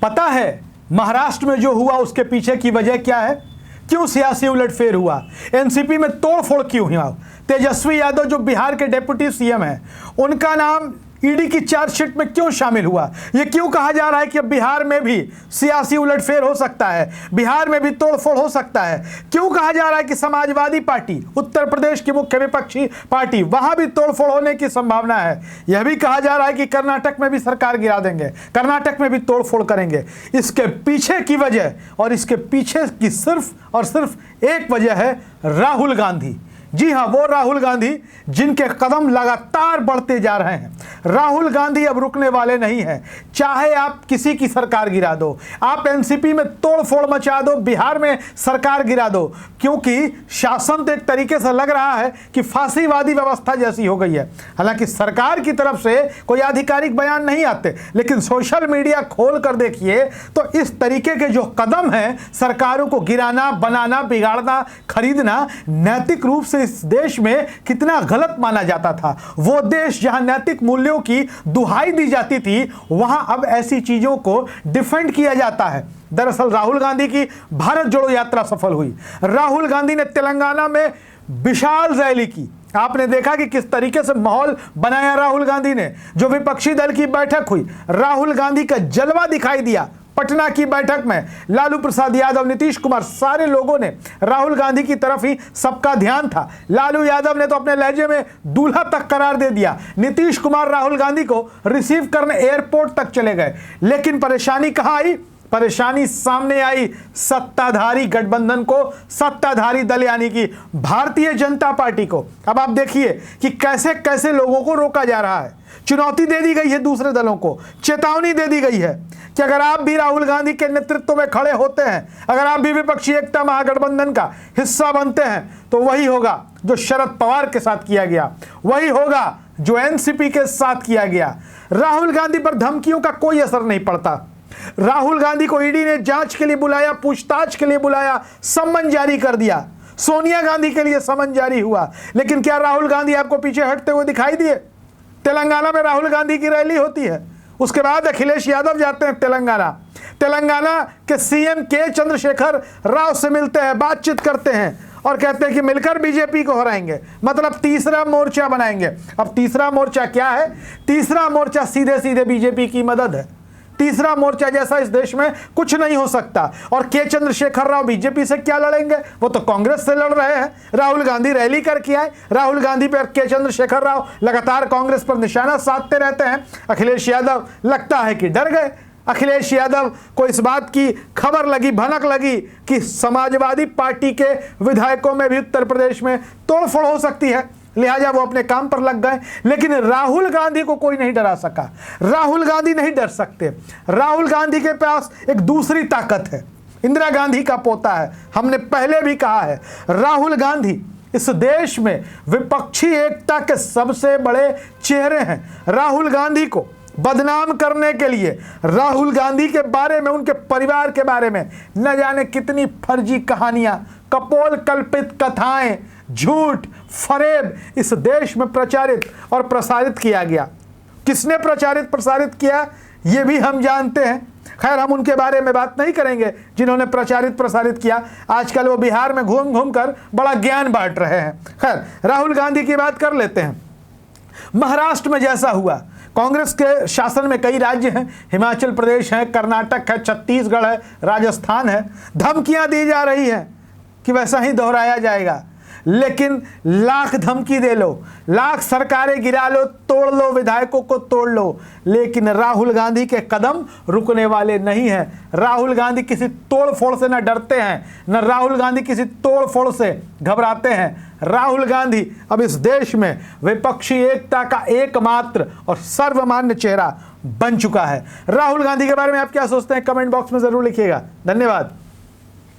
पता है महाराष्ट्र में जो हुआ उसके पीछे की वजह क्या है? क्यों सियासी उलटफेर हुआ? एनसीपी में तोड़फोड़ क्यों हुआ? तेजस्वी यादव जो बिहार के डिप्टी सीएम हैं, उनका नाम ईडी की चार्जशीट में क्यों शामिल हुआ? यह क्यों कहा जा रहा है कि अब बिहार में भी सियासी उलटफेर हो सकता है, बिहार में भी तोड़फोड़ हो सकता है? क्यों कहा जा रहा है कि समाजवादी पार्टी, उत्तर प्रदेश की मुख्य विपक्षी पार्टी, वहां भी तोड़फोड़ होने की संभावना है? यह भी कहा जा रहा है कि कर्नाटक में भी सरकार गिरा देंगे, कर्नाटक में भी तोड़फोड़ करेंगे। इसके पीछे की वजह और इसके पीछे की सिर्फ और सिर्फ एक वजह है राहुल गांधी। जी हां, वो राहुल गांधी जिनके कदम लगातार बढ़ते जा रहे हैं। राहुल गांधी अब रुकने वाले नहीं हैं। चाहे आप किसी की सरकार गिरा दो, आप एनसीपी में तोड़फोड़ मचा दो, बिहार में सरकार गिरा दो, क्योंकि शासन तो एक तरीके से लग रहा है कि फांसीवादी व्यवस्था जैसी हो गई है। हालांकि सरकार की तरफ से कोई आधिकारिक बयान नहीं आते, लेकिन सोशल मीडिया खोल कर देखिए तो इस तरीके के जो कदम हैं, सरकारों को गिराना, बनाना, बिगाड़ना, खरीदना, नैतिक रूप से इस देश में कितना गलत माना जाता था। वो देश जहां नैतिक मूल्यों की दुहाई दी जाती थी, वहां अब ऐसी चीजों को डिफेंड किया जाता है। दरअसल राहुल गांधी की भारत जोड़ो यात्रा सफल हुई। राहुल गांधी ने तेलंगाना में विशाल रैली की। आपने देखा कि किस तरीके से माहौल बनाया राहुल गांधी ने। जो विपक्षी दल की बैठक हुई, राहुल गांधी का जलवा दिखाई दिया। पटना की बैठक में लालू प्रसाद यादव, नीतीश कुमार, सारे लोगों ने राहुल गांधी की तरफ ही सबका ध्यान था। लालू यादव ने तो अपने लहजे में दूल्हा तक करार दे दिया। नीतीश कुमार राहुल गांधी को रिसीव करने एयरपोर्ट तक चले गए। लेकिन परेशानी कहां आई? परेशानी सामने आई सत्ताधारी गठबंधन को, सत्ताधारी दल यानी कि भारतीय जनता पार्टी को। अब आप देखिए कि कैसे कैसे लोगों को रोका जा रहा है। चुनौती दे दी गई है दूसरे दलों को, चेतावनी दे दी गई है कि अगर आप भी राहुल गांधी के नेतृत्व में खड़े होते हैं, अगर आप भी विपक्षी एकता महागठबंधन का हिस्सा बनते हैं, तो वही होगा जो शरद पवार के साथ किया गया, वही होगा जो एनसीपी के साथ किया गया। राहुल गांधी पर धमकियों का कोई असर नहीं पड़ता। राहुल गांधी को ईडी ने जांच के लिए बुलाया, पूछताछ के लिए बुलाया, सम्मन जारी कर दिया। सोनिया गांधी के लिए सम्मन जारी हुआ, लेकिन क्या राहुल गांधी आपको पीछे हटते हुए दिखाई दिए? तेलंगाना में राहुल गांधी की रैली होती है, उसके बाद अखिलेश यादव जाते हैं तेलंगाना के सीएम के चंद्रशेखर राव से मिलते हैं, बातचीत करते हैं और कहते हैं कि मिलकर बीजेपी को हराएंगे, मतलब तीसरा मोर्चा बनाएंगे। अब तीसरा मोर्चा क्या है? तीसरा मोर्चा सीधे सीधे बीजेपी की मदद है। तीसरा मोर्चा जैसा इस देश में कुछ नहीं हो सकता। और के चंद्रशेखर राव बीजेपी से क्या लड़ेंगे? वो तो कांग्रेस से लड़ रहे हैं। राहुल गांधी रैली करके आए, राहुल गांधी पर के चंद्रशेखर राव लगातार कांग्रेस पर निशाना साधते रहते हैं। अखिलेश यादव लगता है कि डर गए। अखिलेश यादव को इस बात की खबर लगी, भनक लगी कि समाजवादी पार्टी के विधायकों में भी उत्तर प्रदेश में तोड़फोड़ हो सकती है, लिहाजा वो अपने काम पर लग गए। लेकिन राहुल गांधी को कोई नहीं डरा सका। राहुल गांधी नहीं डर सकते। राहुल गांधी के पास एक दूसरी ताकत है, इंदिरा गांधी का पोता है। हमने पहले भी कहा है, राहुल गांधी इस देश में विपक्षी एकता के सबसे बड़े चेहरे हैं। राहुल गांधी को बदनाम करने के लिए, राहुल गांधी के बारे में, उनके परिवार के बारे में न जाने कितनी फर्जी कहानियां, कपोल कल्पित कथाएं, झूठ, फरेब इस देश में प्रचारित और प्रसारित किया गया। किसने प्रचारित प्रसारित किया ये भी हम जानते हैं। खैर, हम उनके बारे में बात नहीं करेंगे जिन्होंने प्रचारित प्रसारित किया। आजकल वो बिहार में घूम घूम कर बड़ा ज्ञान बांट रहे हैं। खैर, राहुल गांधी की बात कर लेते हैं। महाराष्ट्र में जैसा हुआ, कांग्रेस के शासन में कई राज्य हैं, हिमाचल प्रदेश है, कर्नाटक है, छत्तीसगढ़ है, राजस्थान है। धमकियां दी जा रही हैं कि वैसा ही दोहराया जाएगा। लेकिन लाख धमकी दे लो, लाख सरकारें गिरा लो, तोड़ लो, विधायकों को तोड़ लो, लेकिन राहुल गांधी के कदम रुकने वाले नहीं हैं। राहुल गांधी किसी तोड़ फोड़ से न डरते हैं, न राहुल गांधी किसी तोड़ फोड़ से घबराते हैं। राहुल गांधी अब इस देश में विपक्षी एकता का एकमात्र और सर्वमान्य चेहरा बन चुका है। राहुल गांधी के बारे में आप क्या सोचते हैं? कमेंट बॉक्स में जरूर लिखिएगा। धन्यवाद।